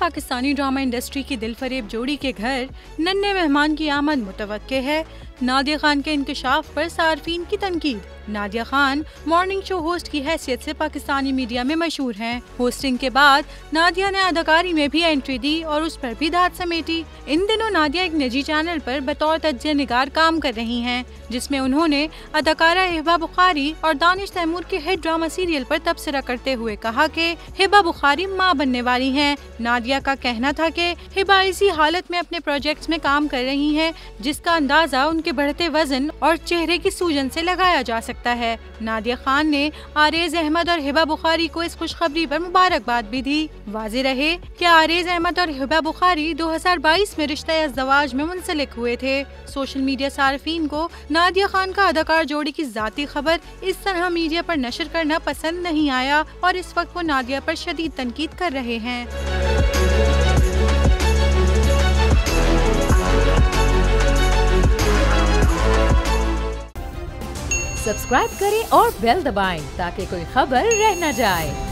Pakistani drama industry की दिलफरेब जोड़ी के घर नन्हे मेहमान की आमद मुतवक्के है। नादिया खान के इंकशाफ पर सार्फिन की तनकीद। Nadia Khan morning show host की हैसियत से पाकिस्तानी मीडिया में मशहूर हैं। होस्टिंग के बाद नादिया ने अदाकारी में भी एंट्री दी और उस पर भी दाद समेटी। इन दिनों नादिया एक निजी चैनल पर बतौर तज्ज़िया निगार काम कर रही हैं, जिसमें उन्होंने अदाकारा हिबा बुखारी और दानिश तैमूर के हिट ड्रामा सीरियल पर तबसरा करते हुए कहा कि हिबा बुखारी मां बनने वाली हैं। नादिया का कहना था कि हिबा इसी हालत में अपने प्रोजेक्ट्स में काम कर रही हैं, जिसका अंदाजा उनके बढ़ते वजन और चेहरे की सूजन से लगाया जा सकता है। नादिया खान ने आरेज अहमद और हिबा बुखारी को इस खुशखबरी पर मुबारकबाद भी दी। वाज़ेह रहे कि आरेज अहमद और हिबा बुखारी 2022 में रिश्ता-ए-अज़्ज़वाज में मुंसलिक हुए थे। सोशल मीडिया सार्फिन को नादिया खान का अदाकार जोड़ी की जाती खबर इस तरह मीडिया पर नशर करना पसंद नहीं आया और इस वक्त वो नादिया पर शदीद तनकीद कर रहे हैं। सब्सक्राइब करें और बेल दबाएं ताकि कोई खबर रह न जाए।